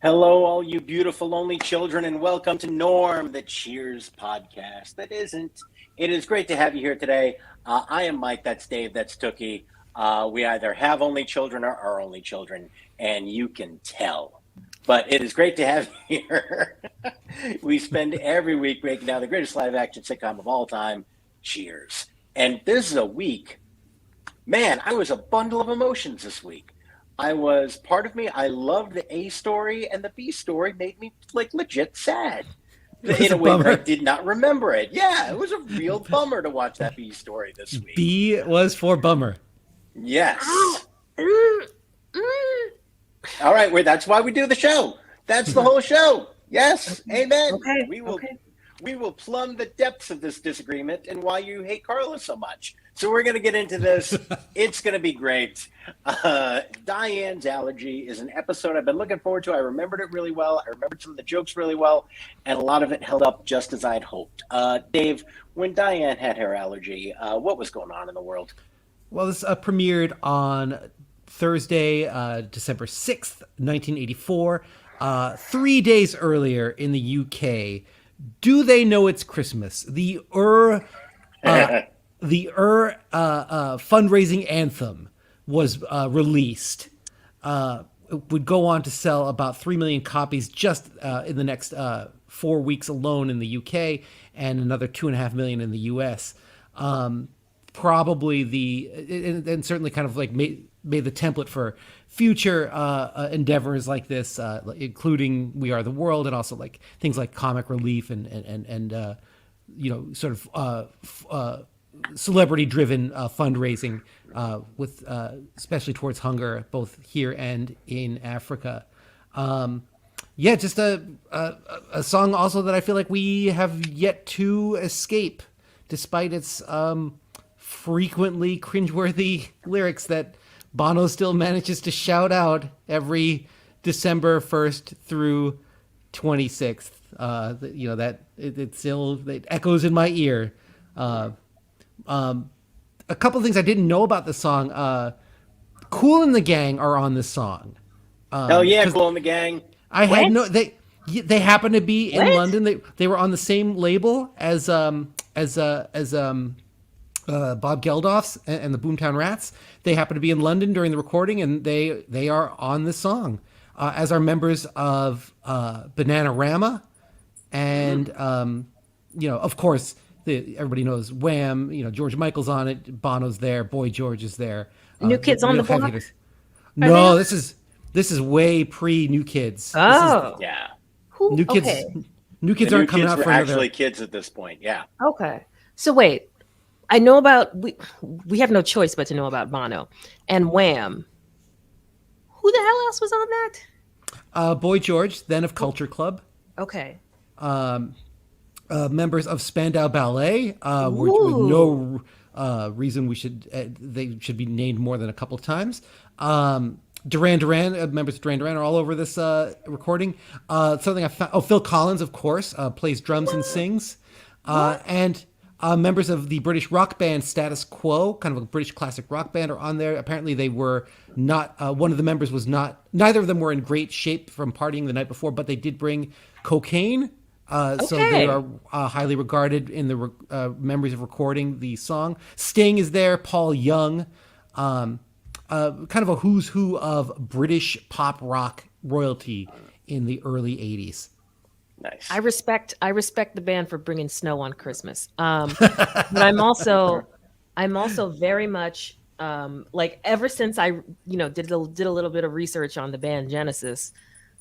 Hello, all you beautiful only children, and welcome to Norm, the Cheers podcast. That isn't. It is great to have you here today. I am Mike. That's Dave. That's Tookie. We either have only children or are only children, and you can tell. But it is great to have you here. We spend every week breaking down the greatest live action sitcom of all time, Cheers. And this is a week, man, I was a bundle of emotions this week. Part of me, I loved the A story, and the B story made me like legit sad It was in a a way that I bummer. did not remember it. Yeah, it was a real bummer to watch that B story this week. B was for bummer. Yes. All right, that's why we do the show. That's the whole show. Yes. Amen. Okay. We will Okay. we will plumb the depths of this disagreement and why you hate Carla so much. So we're going to get into this. It's going to be great. Diane's Allergy is an episode I've been looking forward to. I remembered it really well. I remembered some of the jokes really well, and a lot of it held up just as I had hoped. Dave, when Diane had her allergy, what was going on in the world? Well, this premiered on Thursday, December 6th, 1984. 3 days earlier in the UK. Do they know it's Christmas? The fundraising anthem was released. It would go on to sell about 3 million copies just in the next 4 weeks alone in the UK, and another 2.5 million in the US. Probably and certainly kind of like made the template for future endeavors like this, including We Are the World, and also like things like comic relief and sort of celebrity driven fundraising with especially towards hunger, both here and in Africa. Just a song also that I feel like we have yet to escape, despite its frequently cringeworthy lyrics that Bono still manages to shout out every December 1st through 26th. It echoes in my ear. A couple of things I didn't know about the song. Kool and the Gang are on this song. Hell yeah, Cool and the Gang. I had no they happen to be in What? London. They were on the same label as Bob Geldof's and the Boomtown Rats. They happen to be in London during the recording, and they are on the song, as are members of Bananarama, and of course, everybody knows Wham. George Michael's on it, Bono's there, Boy George is there. New Kids on real the Block? heavy hitters. No, this is way pre New Kids. Oh. Yeah. Who? New Kids. Okay. New Kids The new aren't coming kids out were for another. actually kids at this point. Yeah. Okay. So wait, I know about we have no choice but to know about Bono and Wham. Who the hell else was on that? Boy George, then of Culture Club. Okay. Members of Spandau Ballet, with Ooh. no reason they should be named more than a couple times. Duran Duran, members of Duran Duran are all over this recording. Something I found. Oh, Phil Collins, of course, plays drums and sings. And members of the British rock band Status Quo, kind of a British classic rock band, are on there. Apparently, they were not. One of the members was not. Neither of them were in great shape from partying the night before, but they did bring cocaine. So they are highly regarded in the memories of recording the song. Sting is there. Paul Young. Kind of a who's who of British pop rock royalty in the early 80s. Nice. I respect the band for bringing snow on Christmas. But I'm also very much like, ever since I did a little bit of research on the band Genesis,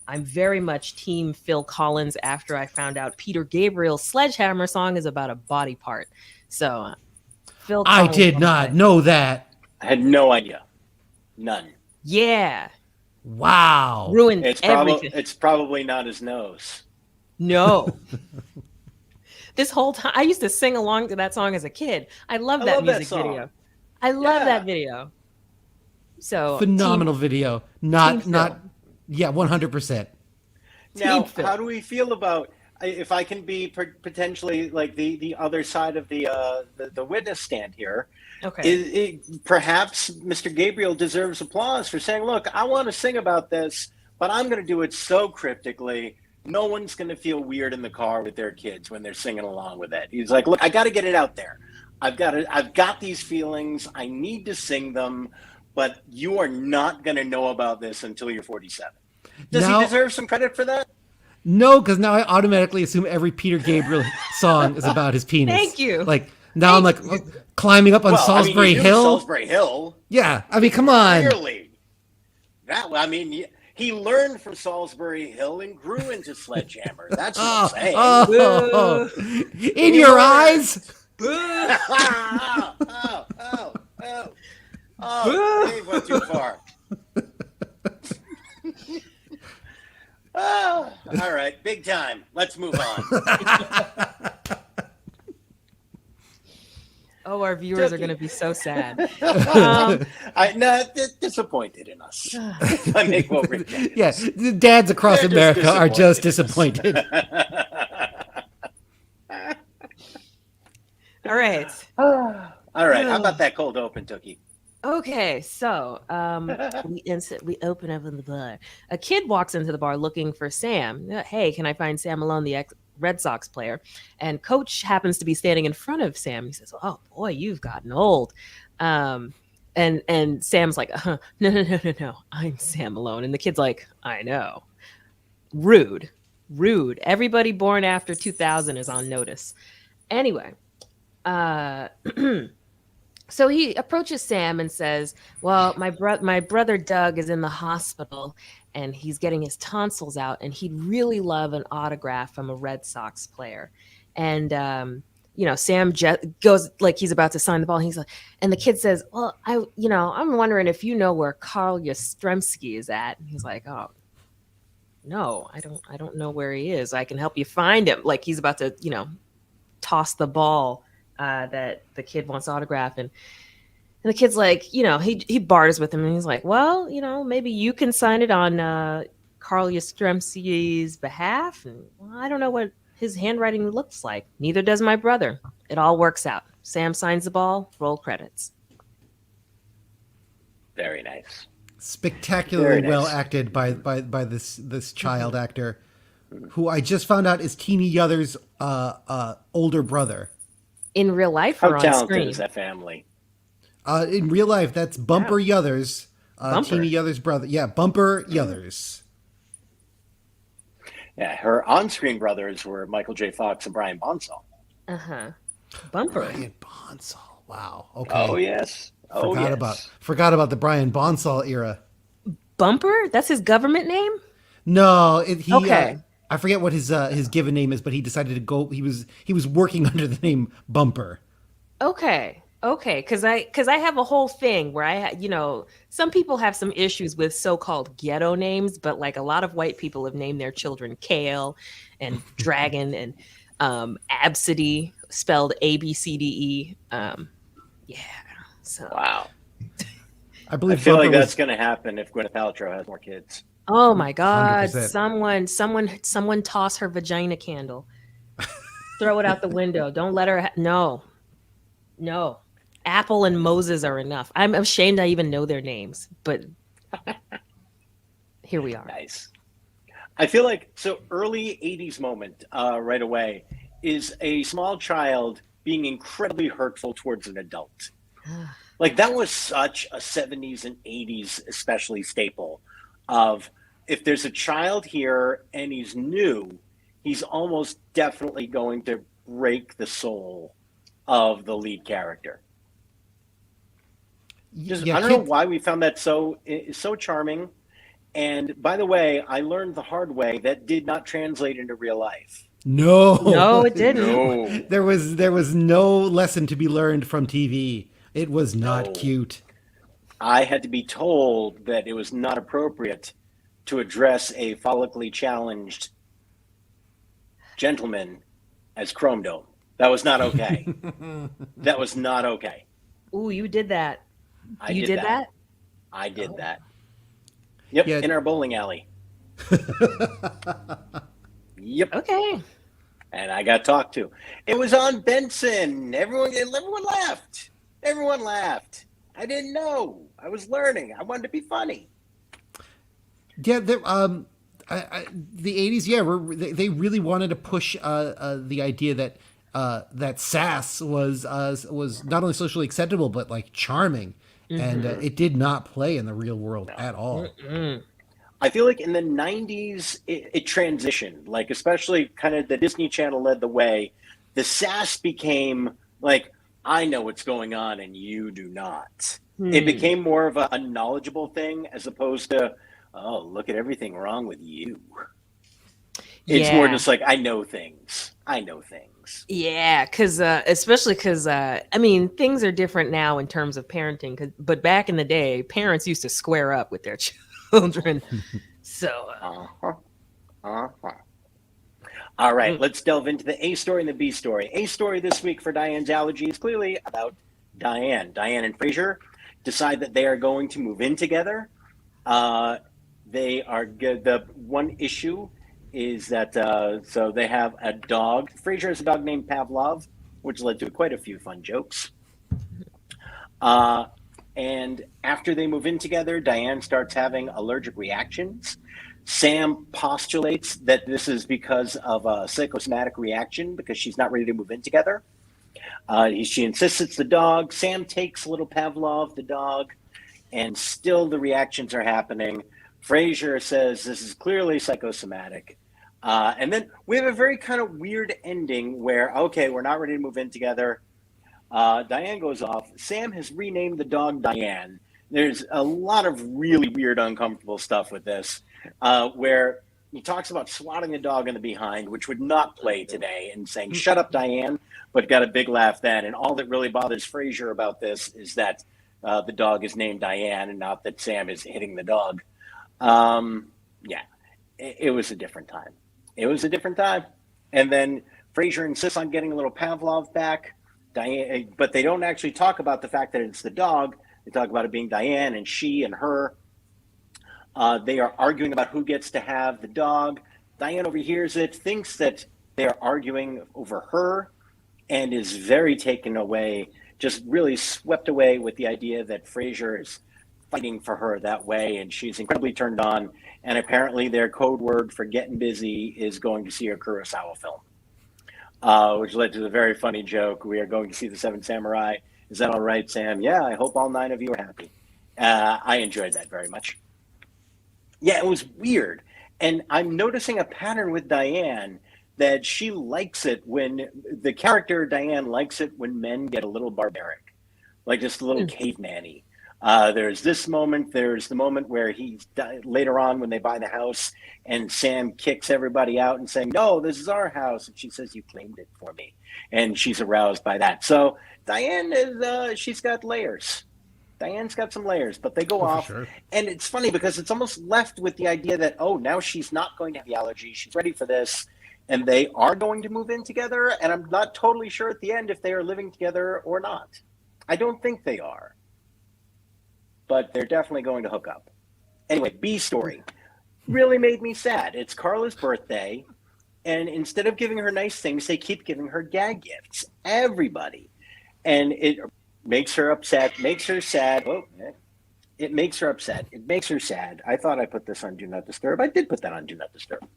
I'm very much team Phil Collins after I found out Peter Gabriel's Sledgehammer song is about a body part. So Phil I Collins did not know that. I had no idea. None. Yeah. Wow. Ruined It's everything. probably not his nose. No. This whole time I used to sing along to that song as a kid. I love that love that music song. video. I love Yeah. that video. So Phenomenal video. Not Team not Phil. yeah, 100%. Now, Phil. how do we feel about, if I can be potentially like the other side of the witness stand here? Okay. Perhaps Mr. Gabriel deserves applause for saying, "Look, I want to sing about this, but I'm going to do it so cryptically. No one's going to feel weird in the car with their kids when they're singing along with it. He's like, look, I got to get it out there. I've got these feelings. I need to sing them, but you are not going to know about this until you're 47. Does he deserve some credit for that? No, because now I automatically assume every Peter Gabriel song is about his penis. Thank you. Like now I'm like climbing up on Salisbury Hill. Salisbury Hill. Yeah, I mean, come on. Clearly, he learned from Salisbury Hill and grew into Sledgehammer. That's what I'm saying. In your eyes. Dave went too far. All right, big time. Let's move on. Oh, our viewers are going to be so sad. Disappointed in us. I make what we're getting. Yes, the dads across America are just disappointed. All right. All right. How about that cold open, Tookie? Okay, so we open up in the bar. A kid walks into the bar looking for Sam. Hey, can I find Sam Malone, the Red Sox player? And Coach happens to be standing in front of Sam. He says, "Oh boy, you've gotten old." And Sam's like, "No, I'm Sam Malone." And the kid's like, "I know." Rude. Everybody born after 2000 is on notice. Anyway, so he approaches Sam and says, "Well, my brother Doug is in the hospital and he's getting his tonsils out, and he'd really love an autograph from a Red Sox player." And Sam goes like he's about to sign the ball. He's like, and the kid says, "Well, I'm wondering if you know where Carl Yastrzemski is at." And he's like, "Oh, no, I don't know where he is. I can help you find him." Like he's about to, toss the ball that the kid wants autograph, and the kid's like, he barters with him, and he's like, "Well, maybe you can sign it on Carl Yastrzemski's behalf." And I don't know what his handwriting looks like. Neither does my brother. It all works out. Sam signs the ball. Roll credits. Very nice. Spectacularly well acted by this child actor, who I just found out is Teeny Yother's older brother. In real life or on screen? How talented is that family? In real life, that's Bumper Yothers, Teeny Yother's brother. Yeah, Bumper Yothers. Yeah, her on-screen brothers were Michael J. Fox and Brian Bonsall. Bumper. Brian Bonsall. Wow. Okay. Oh yes. Forgot about the Brian Bonsall era. Bumper? That's his government name? No, okay. I forget what his given name is, but he decided to go. He was working under the name Bumper. Okay, because I have a whole thing where some people have some issues with so-called ghetto names, but like a lot of white people have named their children Kale and Dragon and Absidy, spelled ABCDE. Yeah. So wow. I believe. I feel like that's going to happen if Gwyneth Paltrow has more kids. Oh my God! 100%. Someone toss her vagina candle. Throw it out the window. Don't let her. No. Apple and Moses are enough. I'm ashamed I even know their names, but here we are. Nice. I feel like early 80s moment right away is a small child being incredibly hurtful towards an adult. Like that was such a 70s and 80s especially staple of, if there's a child here and he's new, he's almost definitely going to break the soul of the lead character. I don't know why we found that so charming. And by the way, I learned the hard way that did not translate into real life. No, it didn't. No. There was no lesson to be learned from TV. It was not cute. I had to be told that it was not appropriate to address a follically challenged gentleman as Chrome Dome. That was not okay. That was not okay. Ooh, you did that. You did that? I did that. Yep, in our bowling alley. Yep. Okay. And I got talked to. It was on Benson. Everyone laughed. I didn't know. I was learning. I wanted to be funny. Yeah, the '80s, yeah, they really wanted to push the idea that that sass was not only socially acceptable but like charming, and Mm-hmm. it did not play in the real world No. at all. Mm-mm. I feel like in the 90s, it transitioned, like, especially kind of the Disney Channel led the way. The sass became like, I know what's going on and you do not. It Hmm. became more of a knowledgeable thing as opposed to, oh, look at everything wrong with you. It's more Yeah. just like, I know things. I know things. Yeah, because especially because I mean things are different now in terms of parenting. But back in the day, parents used to square up with their children. So Uh-huh. Uh-huh. All right, mm, let's delve into the A story and the B story. A story this week for Diane's allergy is clearly about Diane. Diane and Frasier decide that they are going to move in together. Uh, they are good. The one issue is that so they have a dog. Frasier has a dog named Pavlov, which led to quite a few fun jokes. Uh, and after they move in together, Diane starts having allergic reactions. Sam postulates that this is because of a psychosomatic reaction because she's not ready to move in together. She insists it's the dog. Sam takes little Pavlov, the dog, and still the reactions are happening. Frasier says this is clearly psychosomatic. And then we have a very kind of weird ending where, okay, we're not ready to move in together. Diane goes off. Sam has renamed the dog Diane. There's a lot of really weird, uncomfortable stuff with this, where he talks about swatting the dog in the behind, which would not play today, and saying, mm, shut up, Diane, but got a big laugh then. And all that really bothers Frasier about this is that the dog is named Diane and not that Sam is hitting the dog. Yeah, it was a different time. It was a different time. And then Frasier insists on getting a little Pavlov back. Diane, but they don't actually talk about the fact that it's the dog. They talk about it being Diane and she and her. They are arguing about who gets to have the dog. Diane overhears it, thinks that they are arguing over her, and is very taken away, just really swept away with the idea that Frasier is fighting for her that way, and she's incredibly turned on. And apparently, their code word for getting busy is going to see a Kurosawa film, which led to the very funny joke. We are going to see the Seven Samurai. Is that all right, Sam? Yeah, I hope all 9 of you are happy. I enjoyed that very much. Yeah, it was weird. And I'm noticing a pattern with Diane that she likes it when the character Diane likes it when men get a little barbaric, like just a little mm. caveman-y. There's this moment. There's the moment where later on when they buy the house and Sam kicks everybody out and saying, "No, this is our house," and she says, "You claimed it for me," and she's aroused by that. So Diane is she's got layers. Diane's got some layers, but they go Oh, for off. sure. And it's funny because it's almost left with the idea that, oh, now she's not going to have the allergy. She's ready for this. And they are going to move in together. And I'm not totally sure at the end if they are living together or not. I don't think they are. But they're definitely going to hook up. Anyway, B story really made me sad. It's Carla's birthday. And instead of giving her nice things, they keep giving her gag gifts. Everybody. And it makes her upset, makes her sad. Oh, it makes her upset. It makes her sad. I thought I put this on Do Not Disturb. I did put that on Do Not Disturb.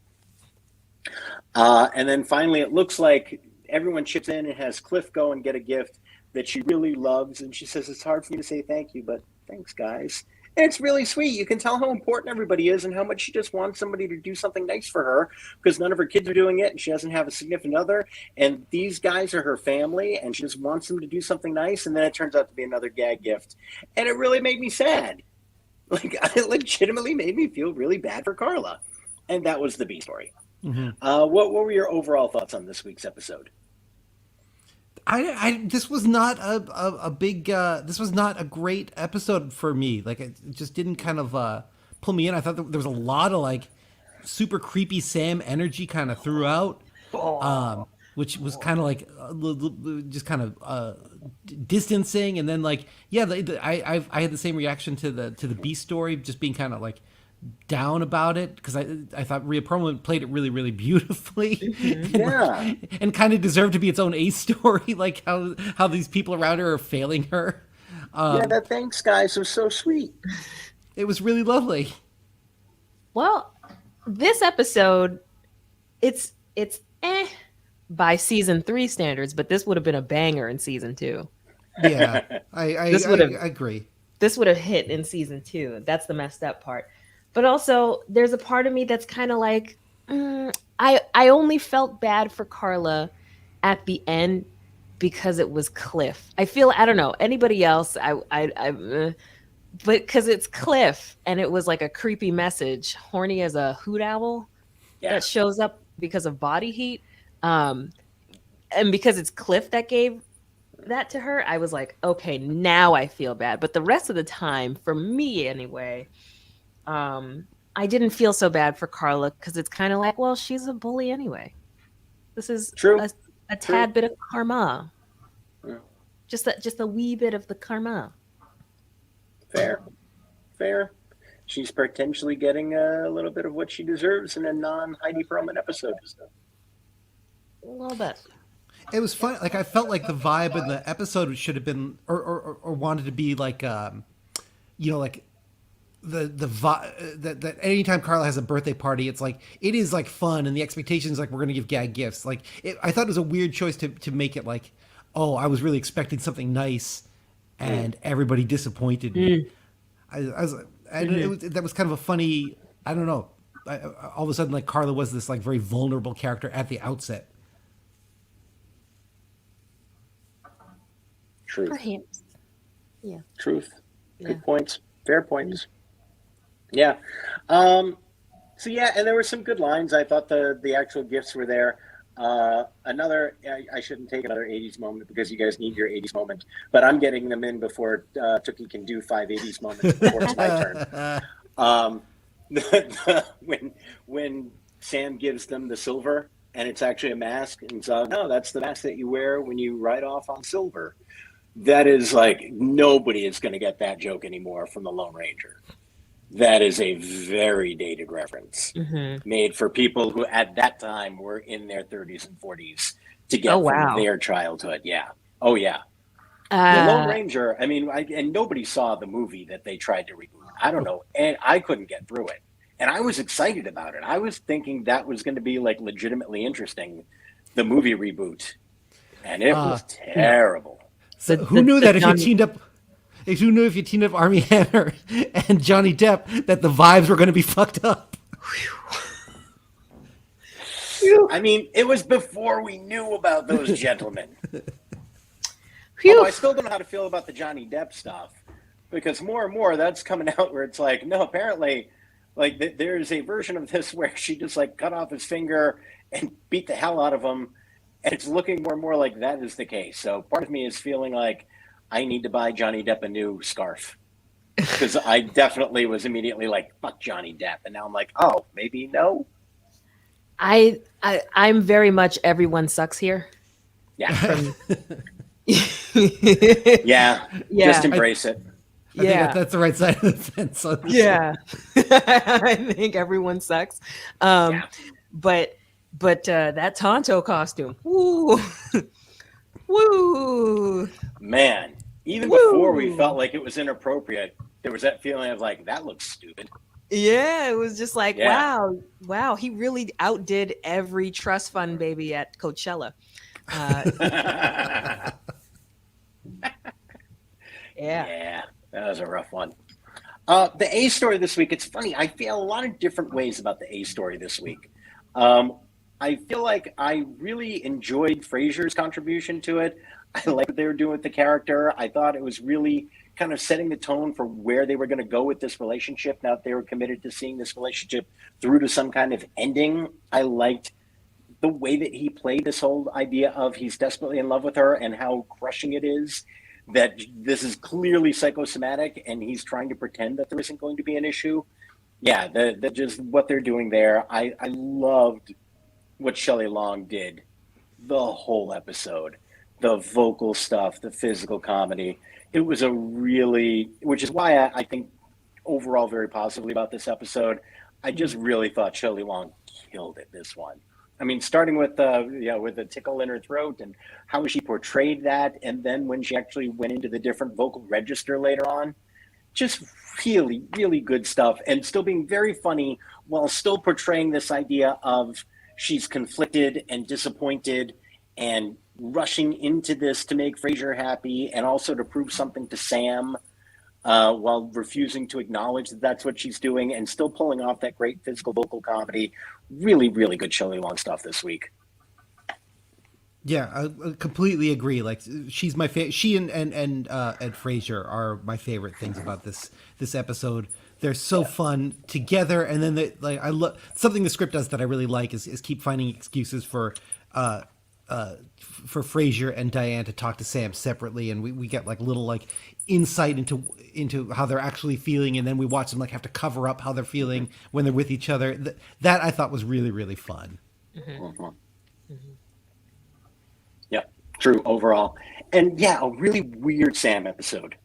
And then finally, it looks like everyone chips in and has Cliff go and get a gift that she really loves. And she says, it's hard for me to say thank you, but thanks, guys. And it's really sweet. You can tell how important everybody is and how much she just wants somebody to do something nice for her because none of her kids are doing it and she doesn't have a significant other. And these guys are her family and she just wants them to do something nice. And then it turns out to be another gag gift. And it really made me sad. Like, it legitimately made me feel really bad for Carla. And that was the B story. Mm-hmm. What were your overall thoughts on this week's episode? This was not a big this was not a great episode for me. Like it just didn't kind of pull me in. I thought there was a lot of like super creepy Sam energy kind of throughout, which was kind of like just kind of distancing. And then like yeah, I had the same reaction to the B story, just being kind of like down about it because I thought Rhea Perlman played it really beautifully Yeah. and kind of deserved to be its own A story, like how these people around her are failing her. Yeah, that thanks guys was so sweet. It was really lovely. Well, this episode, it's by season 3 standards, but this would have been a banger in season 2. Yeah, I I, This I, would have I agree. this would have hit in season 2. That's the messed up part. But also, there's a part of me that's kind of like, I only felt bad for Carla at the end because it was Cliff. I don't know anybody else. But because it's Cliff and it was like a creepy message, horny as a hoot owl Yeah, that shows up because of body heat. Um, and because it's Cliff that gave that to her, I was like, okay, now I feel bad. But the rest of the time, for me anyway, I didn't feel so bad for Carla because it's kind of like, well, she's a bully anyway. This is true, a true. tad bit of karma, Yeah, just a wee bit of the karma. fair, fair. She's potentially getting a little bit of what she deserves in a non-Heidi Perlman episode. A little bit. It was fun. Like I felt like the vibe in the episode should have been, or wanted to be like, like that anytime Carla has a birthday party, it's like it is like fun, and the expectations like we're gonna give gag gifts. Like I thought it was a weird choice to make it like, oh, I was really expecting something nice, and everybody disappointed me. I was, and it was that was kind of a funny. I don't know. All of a sudden, like Carla was this like very vulnerable character at the outset. Truth, Perhaps. Yeah. truth. Yeah. Good points. Fair points. Yeah. Um, so yeah, and there were some good lines. I thought the actual gifts were there. Another, I shouldn't take another 80s moment because you guys need your 80s moment, but I'm getting them in before Tookie can do 5 80s moments before it's my turn. Um, when Sam gives them the silver and it's actually a mask, and so no, that's the mask that you wear when you ride off on silver. That is like nobody is going to get that joke anymore from the Lone Ranger. That is a very dated reference Hmm. made for people who at that time were in their 30s and 40s to Oh get from wow. their childhood. Yeah. Oh, yeah. The Lone Uh, Ranger, I mean, and nobody saw the movie that they tried to reboot. I don't know. And I couldn't get through it. And I was excited about it. I was thinking that was going to be like legitimately interesting, the movie reboot. And it was no. terrible. So who knew The that if you Johnny. teamed up, who knew if you teamed up Army Hammer and Johnny Depp that the vibes were going to be fucked up? I mean, it was before we knew about those gentlemen. Although Phew. I still don't know how to feel about the Johnny Depp stuff because more and more that's coming out where it's like, no, apparently, like there's a version of this where she just like cut off his finger and beat the hell out of him, and it's looking more and more like that is the case. So part of me is feeling like I need to buy Johnny Depp a new scarf because I definitely was immediately like, fuck Johnny Depp, and now I'm like, oh, maybe no, I'm very much everyone sucks here. yeah, From yeah, just yeah, embrace it. I think yeah, that's the right side of the fence. On this one. yeah. I think everyone sucks. Um, Yeah. but that Tonto costume, woo, woo, Man, even before we felt woo. like it was inappropriate, there was that feeling of like, that looks stupid. Yeah, it was just like, Yeah. wow, he really outdid every trust fund baby at Coachella. Uh, yeah. Yeah, that was a rough one. The A story this week, it's funny. I feel a lot of different ways about the A story this week. Um, I feel like I really enjoyed Frasier's contribution to it. I like what they were doing with the character. I thought it was really kind of setting the tone for where they were going to go with this relationship. Now that they were committed to seeing this relationship through to some kind of ending, I liked the way that he played this whole idea of he's desperately in love with her and how crushing it is that this is clearly psychosomatic and he's trying to pretend that there isn't going to be an issue. Yeah, the just what they're doing there. I loved what Shelley Long did the whole episode. The vocal stuff, the physical comedy. It was a really, which is why I think overall very positively about this episode. I just really thought Shelley Long killed it this one. I mean, starting with with the tickle in her throat and how she portrayed that, and then when she actually went into the different vocal register later on, just really, really good stuff, and still being very funny while still portraying this idea of she's conflicted and disappointed and rushing into this to make Frasier happy and also to prove something to Sam, while refusing to acknowledge that that's what she's doing, and still pulling off that great physical vocal comedy. Really, really good Shelley Long stuff this week. Yeah, I completely agree. Like she's my favorite. She and Frasier are my favorite things about this episode. They're so fun together, and then I love something the script does that I really like is keep finding excuses for Frasier and Diane to talk to Sam separately, and we get like little like insight into how they're actually feeling, and then we watch them like have to cover up how they're feeling when they're with each other. That I thought was really, really fun. Mm-hmm. Mm-hmm. Yeah, true overall. And yeah, a really weird Sam episode.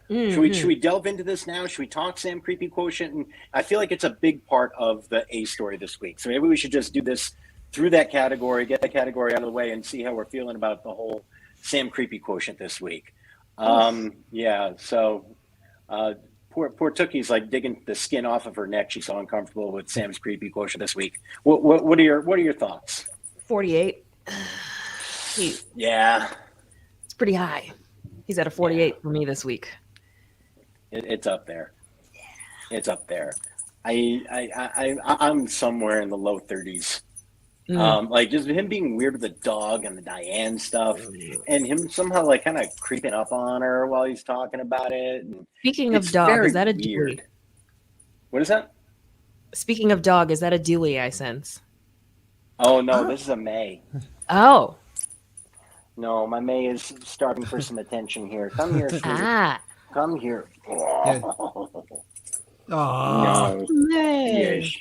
Mm-hmm. Should we delve into this now? Should we talk Sam creepy quotient? And I feel like it's a big part of the A story this week. So maybe we should just do this through that category, get that category out of the way, and see how we're feeling about the whole Sam creepy quotient this week. Yeah, so poor Tookie's like digging the skin off of her neck. She's so uncomfortable with Sam's creepy quotient this week. What are your thoughts? 48. Yeah, it's pretty high. He's at a 48 for me this week. It's up there. It's up there. I'm somewhere in the low 30s. Like just him being weird with the dog and the Diane stuff, and him somehow like kind of creeping up on her while he's talking about it. And speaking of dog, is that a Dewey? What is that? Speaking of dog, is that a Dewey I sense? Oh no, this is a May. Oh. No, my May is starving for some attention here. Come here, sweetie. Come here. Oh. No. Yes.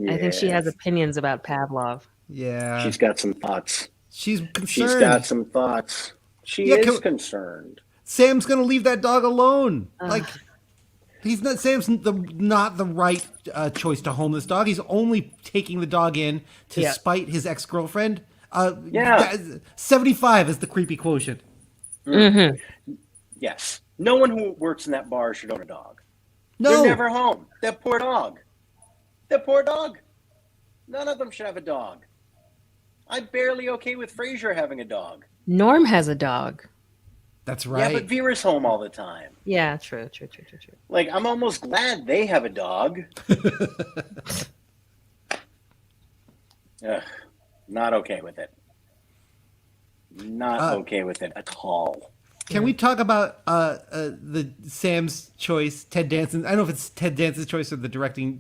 I think she has opinions about Pavlov. Yeah. She's got some thoughts. She's concerned. She's got some thoughts. She is concerned. Sam's going to leave that dog alone. Like, Sam's not the right choice to home this dog. He's only taking the dog in to spite his ex-girlfriend. 75 is the creepy quotient. Mm-hmm. Yes. No one who works in that bar should own a dog. No. They're never home. That poor dog. That poor dog. None of them should have a dog. I'm barely okay with Frasier having a dog. Norm has a dog. That's right. Yeah, but Vera's home all the time. Yeah, true. Like, I'm almost glad they have a dog. Ugh, not okay with it. Not okay with it at all. Can we talk about the Sam's choice, Ted Danson's? I don't know if it's Ted Danson's choice or the director's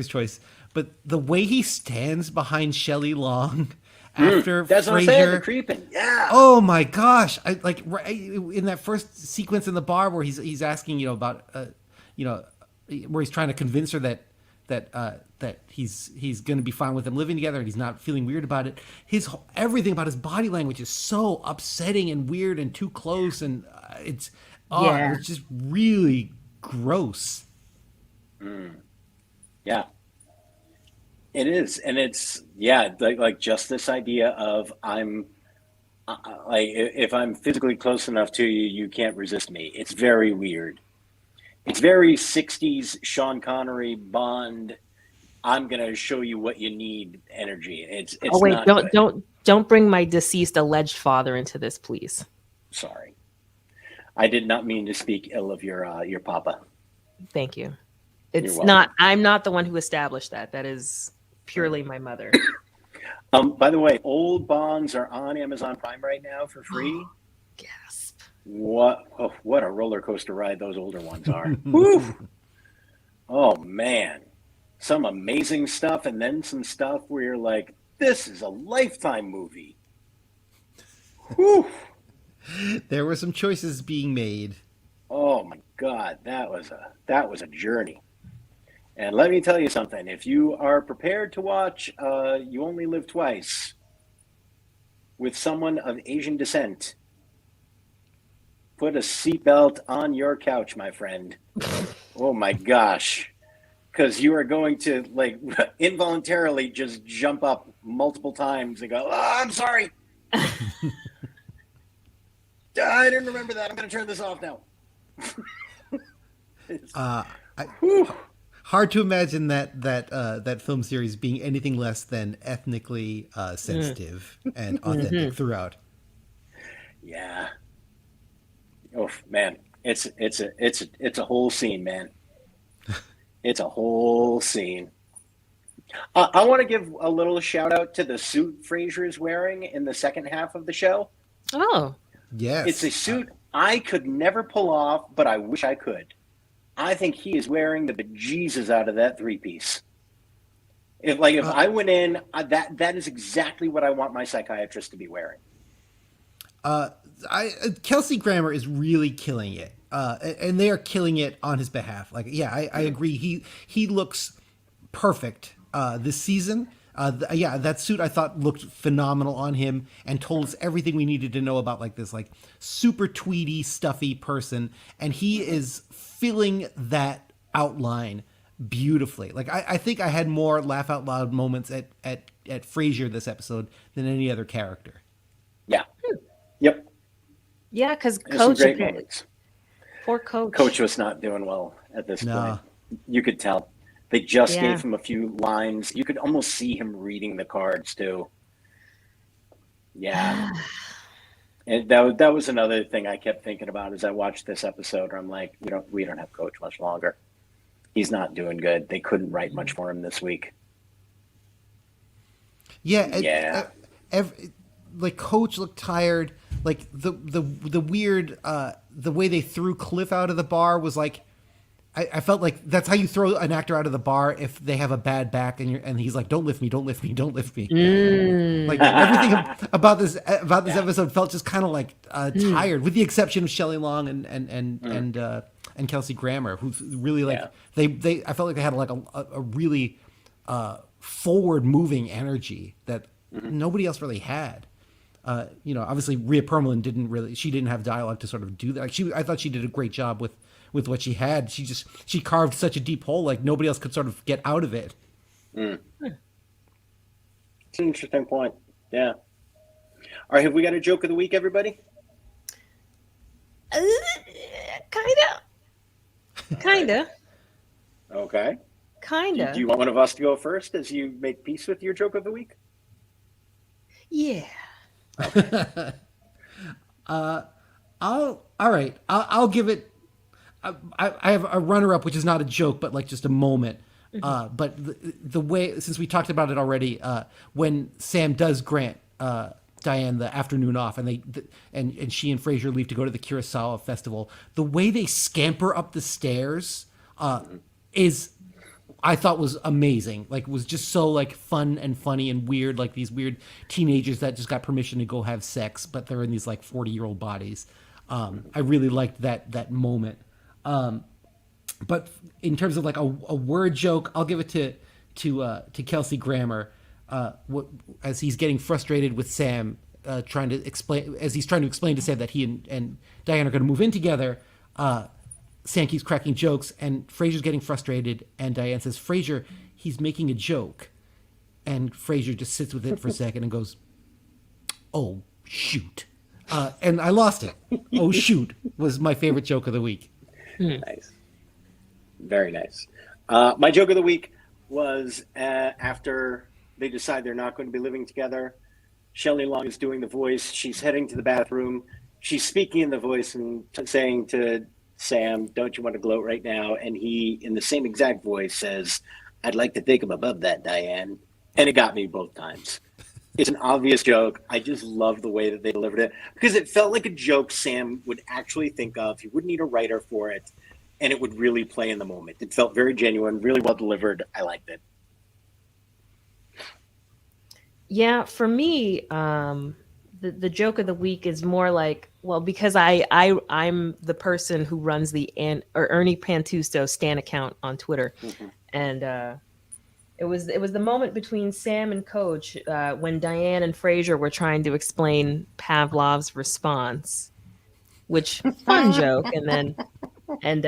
choice, but the way he stands behind Shelley Long after that's Frasier, what I'm saying, the creeping. Yeah. Oh my gosh! I like in that first sequence in the bar where he's asking about where he's trying to convince her that he's going to be fine with them living together and he's not feeling weird about it. Everything about his body language is so upsetting and weird and too close, and it's just really gross. Yeah, it is, and it's like just this idea of I'm like if I'm physically close enough to you, you can't resist me. It's very weird. It's very 60s Sean Connery Bond. I'm gonna show you what you need energy. It's oh wait, not don't bring my deceased alleged father into this, please. Sorry, I did not mean to speak ill of your papa. Thank you. It's not. I'm not the one who established that. That is purely my mother. By the way, old Bonds are on Amazon Prime right now for free. Gasp. What a roller coaster ride those older ones are. Woo! Oh man, some amazing stuff, and then some stuff where you're like, this is a Lifetime movie. Whew. There were some choices being made. Oh my God, that was a journey. And let me tell you something, if you are prepared to watch You Only Live Twice with someone of Asian descent, put a seatbelt on your couch, my friend. Oh my gosh. Because you are going to like involuntarily just jump up multiple times and go, oh, I'm sorry. I didn't remember that. I'm going to turn this off now. I, Whew. hard to imagine that film series being anything less than ethnically sensitive and authentic throughout. Yeah. Oh man, it's a whole scene, man. It's a whole scene. I want to give a little shout out to the suit Frasier is wearing in the second half of the show. Oh, It's a Yes. suit I could never pull off, but I wish I could. I think he is wearing the bejesus out of that three piece. If I went in, that is exactly what I want my psychiatrist to be wearing. Kelsey Grammer is really killing it, and they are killing it on his behalf. Like, yeah, I agree. He looks perfect this season. Yeah, that suit I thought looked phenomenal on him and told us everything we needed to know about like this like super tweedy, stuffy person, and he is filling that outline beautifully. Like I think I had more laugh out loud moments at Frasier this episode than any other character. Yeah. Yep. yeah, because There's some Coach, great moments. poor Coach. Coach was not doing well at this No. point. You could tell. They just Yeah. gave him a few lines. You could almost see him reading the cards too. Yeah. And that was another thing I kept thinking about as I watched this episode. I'm like, we don't have Coach much longer. He's not doing good. They couldn't write much for him this week. Yeah, Yeah. like Coach looked tired. Like the weird the way they threw Cliff out of the bar was like I felt like that's how you throw an actor out of the bar if they have a bad back and he's like, don't lift me, don't lift me, don't lift me. Like everything about this episode felt just kind of like tired, with the exception of Shelley Long and Kelsey Grammer, who's really like Yeah. they I felt like they had like a really forward moving energy that nobody else really had. Obviously Rhea Perlman didn't have dialogue to sort of do that. Like I thought she did a great job with what she had. She carved such a deep hole, like nobody else could sort of get out of it. It's an interesting point. Yeah. All right, have we got a joke of the week, everybody? Kinda. Okay. Kinda. Do you want one of us to go first as you make peace with your joke of the week? Yeah. I'll give it. I have a runner-up, which is not a joke, but like just a moment. But the way, since we talked about it already, when Sam does grant Diane the afternoon off, and she and Frasier leave to go to the Kurosawa festival, the way they scamper up the stairs is, I thought, was amazing. Like, was just so like fun and funny and weird, like these weird teenagers that just got permission to go have sex, but they're in these like 40-year-old bodies. I really liked that moment. But in terms of like a word joke, I'll give it to Kelsey Grammer, as he's getting frustrated with Sam, trying to explain to Sam that he and Diane are going to move in together. Sam keeps cracking jokes, and Frasier's getting frustrated, and Diane says, "Frasier, he's making a joke," and Frasier just sits with it for a second and goes, "Oh shoot," and I lost it. "Oh shoot" was my favorite joke of the week. Nice. Very nice. My joke of the week was after they decide they're not going to be living together, Shelley Long is doing the voice. She's heading to the bathroom. She's speaking in the voice and saying to Sam, "Don't you want to gloat right now?" And he, in the same exact voice, says, "I'd like to think I'm above that, Diane." And it got me both times. It's an obvious joke. I just love the way that they delivered it, because it felt like a joke Sam would actually think of. He wouldn't need a writer for it, and it would really play in the moment. It felt very genuine, really well delivered. I liked it. Yeah, for me, the joke of the week is more like, well, because I'm the person who runs the Ernie Pantusto Stan account on Twitter, and it was the moment between Sam and Coach when Diane and Frasier were trying to explain Pavlov's response, which fun joke, and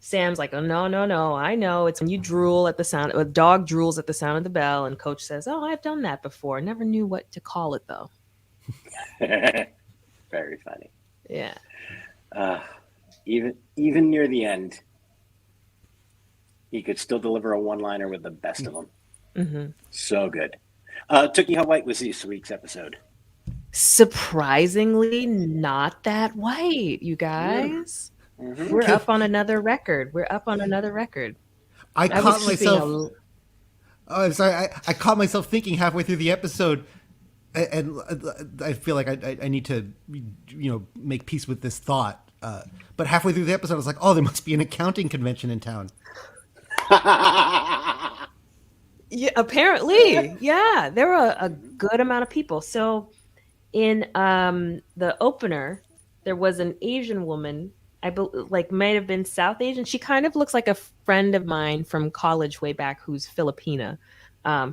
Sam's like, "Oh no, I know it's when you drool at the sound, a dog drools at the sound of the bell," and Coach says, "Oh, I've done that before. Never knew what to call it though." Very funny. Yeah. Even near the end, he could still deliver a one-liner with the best of them. Mm-hmm. So good. Tookie, how white was this week's episode? Surprisingly, not that white, you guys. Mm-hmm. We're up on another record. I I was caught keeping myself. Oh, I'm sorry. I caught myself thinking halfway through the episode, and I feel like I need to, make peace with this thought. But halfway through the episode, I was like, oh, there must be an accounting convention in town. Yeah, apparently. Yeah, there were a good amount of people. So in the opener, there was an Asian woman. Like might have been South Asian. She kind of looks like a friend of mine from college way back who's Filipina.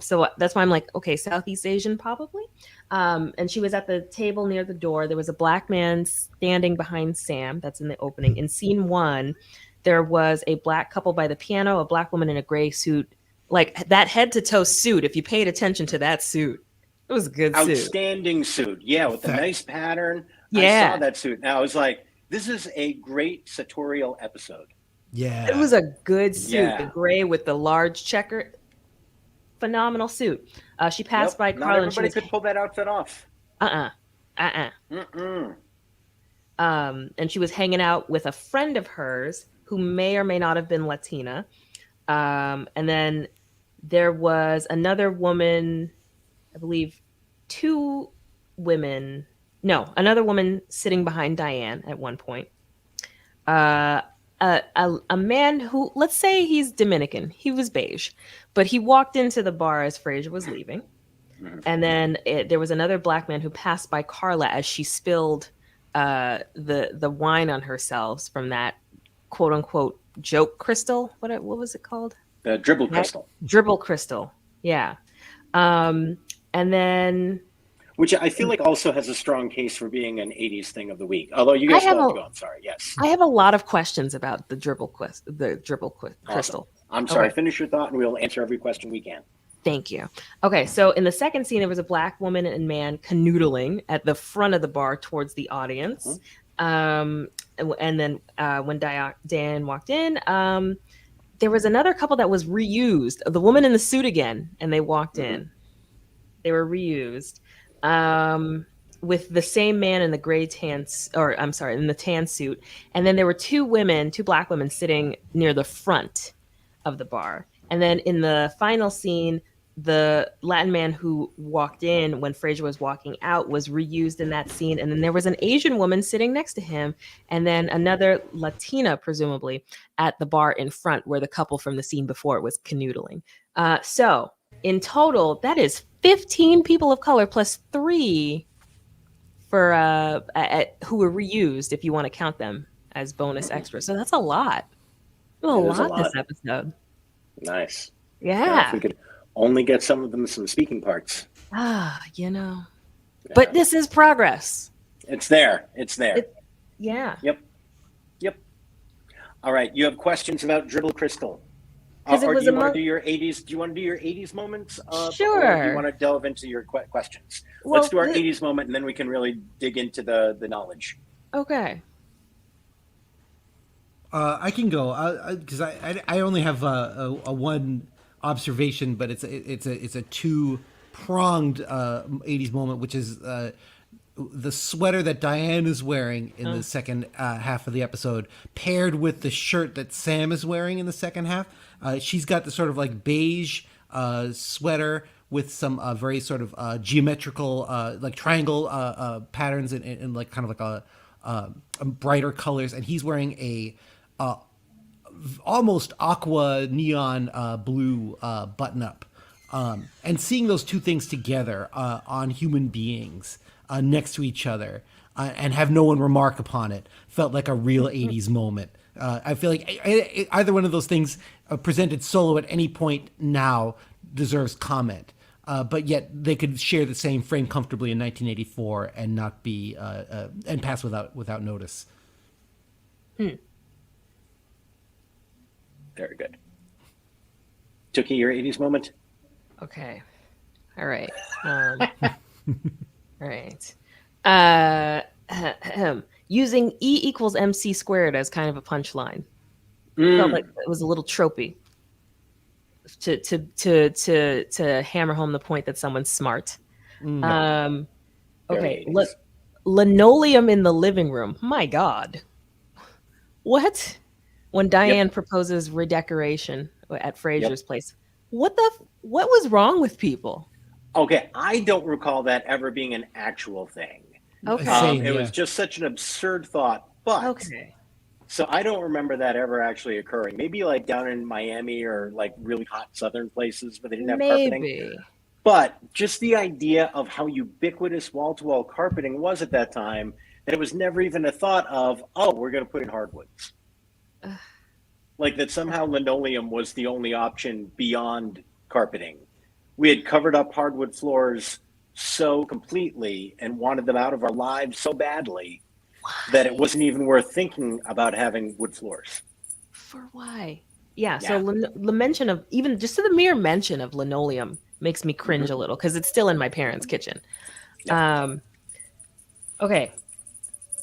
So that's why I'm like, okay, Southeast Asian probably. And she was at the table near the door. There was a black man standing behind Sam. That's in the opening. In scene 1, there was a black couple by the piano, a black woman in a gray suit, like that head to toe suit. If you paid attention to that suit, it was a good suit. Outstanding suit. Yeah, with the nice pattern. Yeah. I saw that suit. Now I was like, this is a great sartorial episode. Yeah. It was a good suit. Yeah. The gray with the large checker. Phenomenal suit. She passed by Carla. Not everybody could pull that outfit off. And she was hanging out with a friend of hers who may or may not have been Latina. And then there was another woman, I believe another woman sitting behind Diane at one point. A man who, let's say he's Dominican. He was beige, but he walked into the bar as Frasier was leaving. And then there was another black man who passed by Carla as she spilled the wine on herself from that quote unquote joke crystal. What was it called? The dribble crystal. Dribble crystal. Yeah. And then, which I feel like also has a strong case for being an 80s thing of the week. Although you guys still have to go. I'm sorry. Yes. I have a lot of questions about the dribble crystal. Awesome. I'm sorry. Okay. Finish your thought and we'll answer every question we can. Thank you. Okay. So in the second scene, there was a black woman and man canoodling at the front of the bar towards the audience. And then when Diane walked in, there was another couple that was reused. The woman in the suit again, and they walked in. They were reused. With the same man in the in the tan suit. And then there were two black women sitting near the front of the bar. And then in the final scene, the Latin man who walked in when Frasier was walking out was reused in that scene. And then there was an Asian woman sitting next to him. And then another Latina, presumably, at the bar in front where the couple from the scene before was canoodling. So in total, that is 15 people of color plus 3 for who were reused, if you want to count them as bonus extras. So that's a lot. A lot this episode. Nice. Yeah. If we could only get some of them some speaking parts. Yeah. But this is progress. It's there. Yeah. Yep. All right. You have questions about Dribble Crystal? Or do you want to do your 80s? Do you want to do your 80s moments? Sure. Or do you want to delve into your questions? Well, let's do our 80s moment, and then we can really dig into the knowledge. Okay. I can go because I only have a one observation, but it's a two-pronged 80s moment, which is the sweater that Diane is wearing in the second half of the episode, paired with the shirt that Sam is wearing in the second half. She's got the sort of like beige sweater with some very sort of geometrical like triangle patterns and like kind of like a brighter colors, and he's wearing a almost aqua neon blue button up. And seeing those two things together on human beings next to each other and have no one remark upon it felt like a real 80s moment. I feel like either one of those things presented solo at any point now deserves comment. But yet they could share the same frame comfortably in 1984 and not be and pass without notice. Very good. Tookie, your 80s moment? Okay. All right. All right. using E equals MC squared as kind of a punchline. Felt like it was a little tropey to hammer home the point that someone's smart. Okay, linoleum in the living room. My God, what? When Diane proposes redecoration at Fraser's place, what was wrong with people? Okay, I don't recall that ever being an actual thing. Okay, it was just such an absurd thought, but okay. So I don't remember that ever actually occurring. Maybe like down in Miami or like really hot southern places where they didn't have carpeting. But just the idea of how ubiquitous wall-to-wall carpeting was at that time, that it was never even a thought of, oh, we're going to put in hardwoods. Like that somehow linoleum was the only option beyond carpeting. We had covered up hardwood floors so completely and wanted them out of our lives so badly that it wasn't even worth thinking about having wood floors. For why? Yeah. So the mention of, even just the mere mention of linoleum makes me cringe a little because it's still in my parents' kitchen. Okay.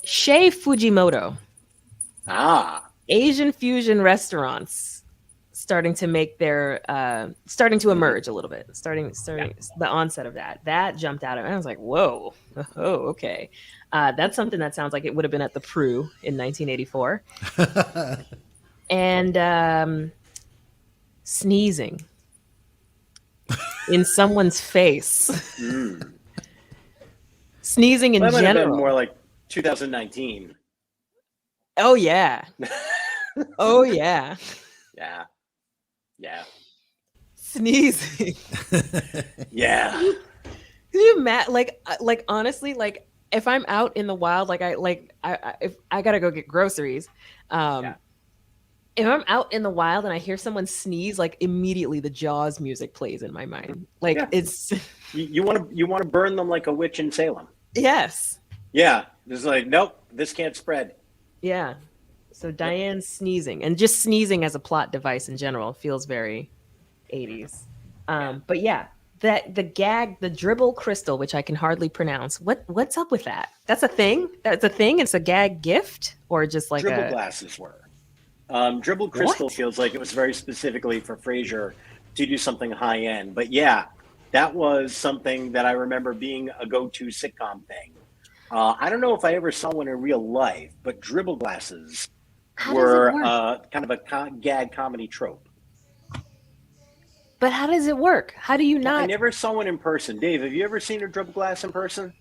Shei Fujimoto. Asian fusion restaurants starting to make their starting to emerge a little bit. Starting the onset of that jumped out at me. I was like, whoa, oh, okay. That's something that sounds like it would have been at the Pru in 1984. And sneezing in someone's face. Sneezing in that might general. have been more like 2019. Oh yeah. Oh yeah. Yeah. Sneezing. Yeah. Can you imagine? Like honestly, like if I'm out in the wild, if I gotta go get groceries, if I'm out in the wild and I hear someone sneeze, like immediately the Jaws music plays in my mind. Like it's you want to burn them like a witch in Salem. Yes. Yeah. It's like, nope, this can't spread. Yeah. So Diane's sneezing, and just sneezing as a plot device in general feels very 80s. But yeah, the dribble crystal, which I can hardly pronounce. What's up with that? That's a thing? That's a thing? It's a gag gift? Or just like dribble glasses were. Dribble crystal feels like it was very specifically for Frasier to do something high end. But yeah, that was something that I remember being a go-to sitcom thing. I don't know if I ever saw one in real life, but dribble glasses were kind of a gag comedy trope. But how does it work? How do you not? I never saw one in person. Dave, have you ever seen a dribble glass in person?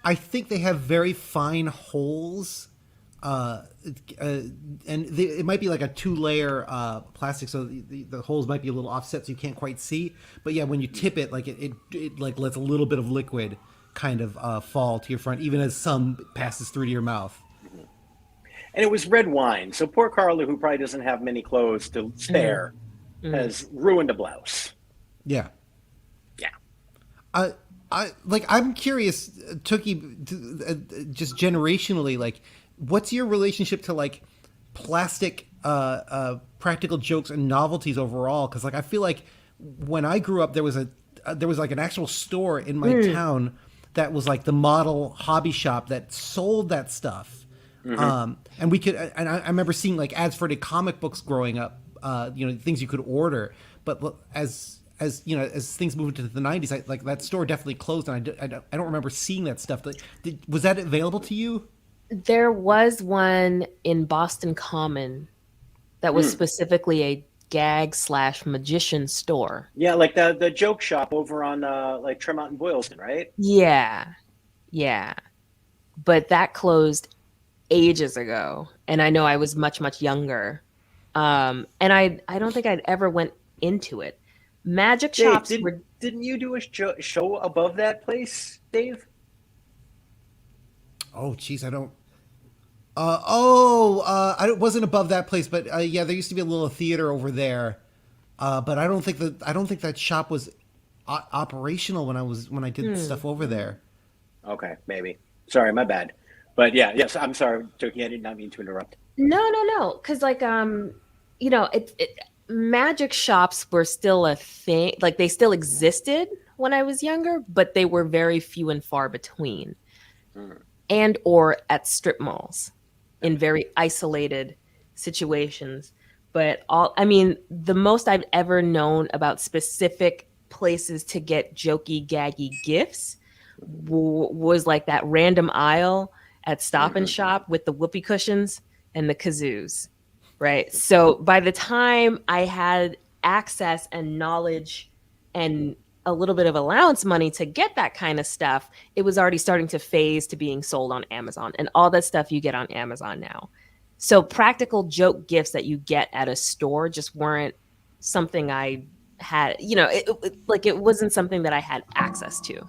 I think they have very fine holes. It might be like a 2-layer plastic, so the holes might be a little offset, so you can't quite see. But yeah, when you tip it, like it like lets a little bit of liquid kind of fall to your front, even as some passes through to your mouth. And it was red wine, so poor Carla, who probably doesn't have many clothes to spare, has ruined a blouse. Yeah. I'm curious, Tookie, just generationally, like, what's your relationship to like plastic practical jokes and novelties overall? Because like I feel like when I grew up, there was like an actual store in my town that was like the model hobby shop that sold that stuff. And we could, and I remember seeing like ads for the comic books growing up, things you could order. But as things moved into the 90s, like that store definitely closed, and I don't remember seeing that stuff. Was that available to you? There was one in Boston Common that was specifically a gag/magician store. Yeah, like the joke shop over on like Tremont and Boylston, right? Yeah. But that closed ages ago, and I know I was much, much younger. And I don't think I'd ever went into it. Magic shops didn't you do a show above that place, Dave? Oh, geez, I don't. I wasn't above that place, but yeah, there used to be a little theater over there. But I don't think that shop was operational when I did stuff over there. Okay, maybe. Sorry, my bad. But yes, I'm sorry, Tookie. I did not mean to interrupt. No, because like magic shops were still a thing. Like they still existed when I was younger, but they were very few and far between. and or at strip malls in very isolated situations. But the most I've ever known about specific places to get jokey, gaggy gifts was like that random aisle at Stop and Shop with the whoopee cushions and the kazoos, right? So by the time I had access and knowledge and a little bit of allowance money to get that kind of stuff, it was already starting to phase to being sold on Amazon, and all that stuff you get on Amazon now. So practical joke gifts that you get at a store just weren't something I had, it wasn't something that I had access to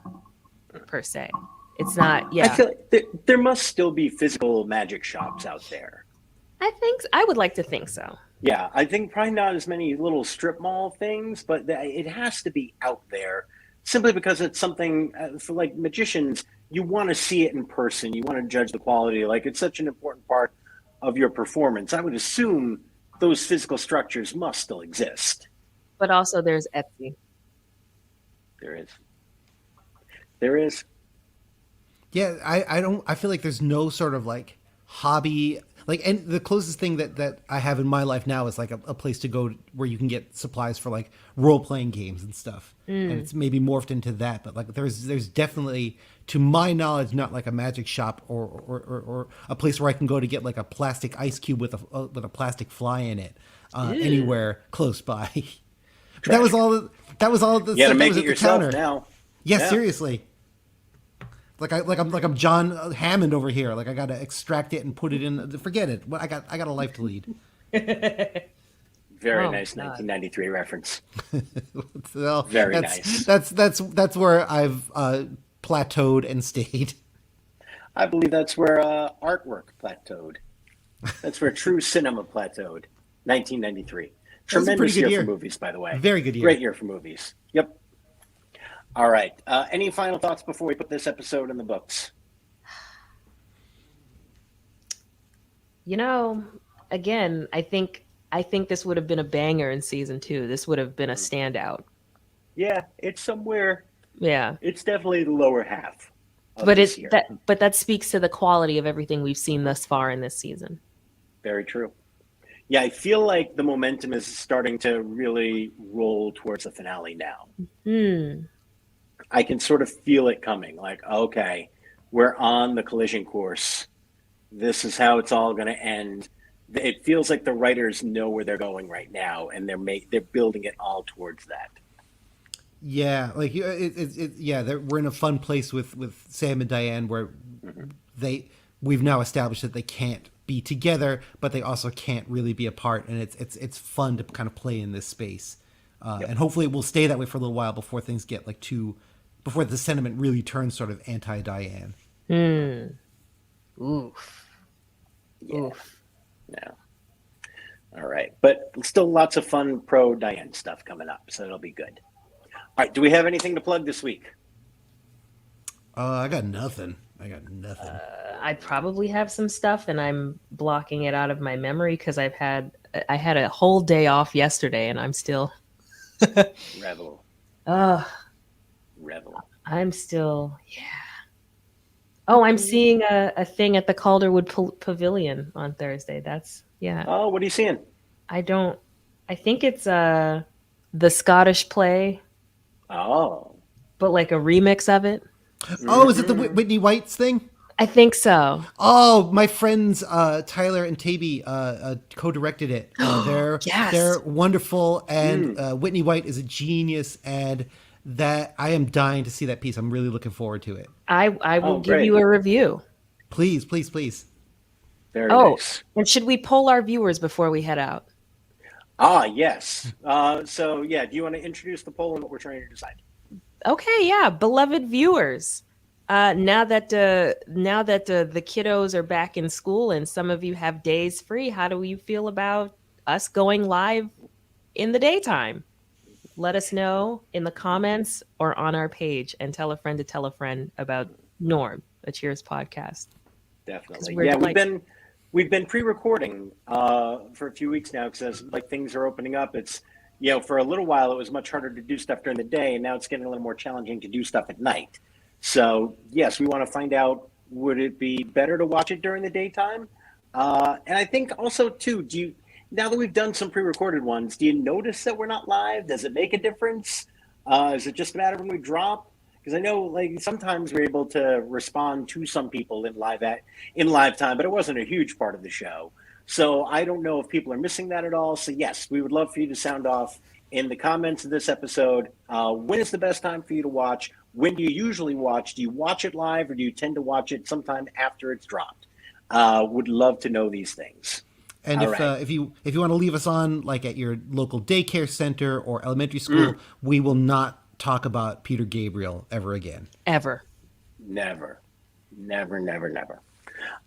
per se. It's not, I yeah. feel like there must still be physical magic shops out there. I would like to think so. Yeah, I think probably not as many little strip mall things, but it has to be out there simply because it's something for like magicians, you want to see it in person. You want to judge the quality. Like it's such an important part of your performance. I would assume those physical structures must still exist. But also there's Etsy. There is. There is. Yeah, I feel like there's no sort of like hobby, like, and the closest thing that I have in my life now is like a place to go where you can get supplies for like role playing games and stuff. And it's maybe morphed into that, but like there's definitely, to my knowledge, not like a magic shop or a place where I can go to get like a plastic ice cube with a plastic fly in it anywhere close by. That was all the You got to stuff that make was it at the yourself counter. now. Yeah, seriously. I'm John Hammond over here. Like I gotta extract it and put it in. Forget it. I got a life to lead. Very nice, God. 1993 reference. Well, very nice. That's where I've plateaued and stayed. I believe that's where artwork plateaued. That's where true cinema plateaued. 1993. Tremendous year for movies, by the way. Very good year. Great year for movies. Yep. All right. Any final thoughts before we put this episode in the books? Again, I think this would have been a banger in season 2. This would have been a standout. Yeah, it's somewhere. Yeah, it's definitely the lower half. But that speaks to the quality of everything we've seen thus far in this season. Very true. Yeah, I feel like the momentum is starting to really roll towards the finale now. I can sort of feel it coming. Like, okay, we're on the collision course. This is how it's all going to end. It feels like the writers know where they're going right now, and they're building it all towards that. Yeah, like we're in a fun place with Sam and Diane where we've now established that they can't be together, but they also can't really be apart, and it's fun to kind of play in this space, and hopefully it will stay that way for a little while before things get before the sentiment really turns sort of anti-Diane. Oof. Yeah. Oof. Yeah. All right, but still lots of fun pro Diane stuff coming up, so it'll be good. All right, do we have anything to plug this week? I got nothing. I probably have some stuff, and I'm blocking it out of my memory because I had a whole day off yesterday, and I'm still Rebel. I'm still, yeah. Oh, I'm seeing a thing at the Calderwood Pavilion on Thursday. That's, yeah. Oh, what are you seeing? I think it's the Scottish play. Oh. But like a remix of it. Oh, is it the Whitney White's thing? I think so. Oh, my friends Tyler and Taby co-directed it. They're wonderful, and Whitney White is a genius, and that I am dying to see that piece. I'm really looking forward to it. I will give you a review. Please. Very nice. And should we poll our viewers before we head out? Yes. So, yeah, do you want to introduce the poll and what we're trying to decide? Okay, yeah. Beloved viewers, now that the kiddos are back in school and some of you have days free, how do you feel about us going live in the daytime? Let us know in the comments or on our page, and tell a friend to tell a friend about Norm, a Cheers podcast. Definitely. Yeah, we've been pre-recording for a few weeks now because as things are opening up, it's, for a little while it was much harder to do stuff during the day, and now it's getting a little more challenging to do stuff at night. So yes, we want to find out would it be better to watch it during the daytime? And I think also too, now that we've done some pre-recorded ones, do you notice that we're not live? Does it make a difference? Is it just a matter when we drop? Because I know like sometimes we're able to respond to some people in live time, but it wasn't a huge part of the show. So I don't know if people are missing that at all. So yes, we would love for you to sound off in the comments of this episode. When is the best time for you to watch? When do you usually watch? Do you watch it live or do you tend to watch it sometime after it's dropped? Would love to know these things. And if you want to leave us on like at your local daycare center or elementary school, we will not talk about Peter Gabriel ever again. Ever. Never.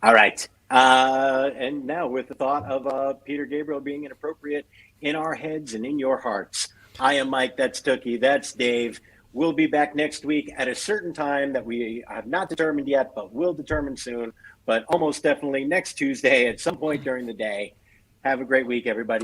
All right. And now with the thought of Peter Gabriel being inappropriate in our heads and in your hearts, I am Mike, that's Tookie, that's Dave. We'll be back next week at a certain time that we have not determined yet, but will determine soon. But almost definitely next Tuesday at some point during the day. Have a great week, everybody.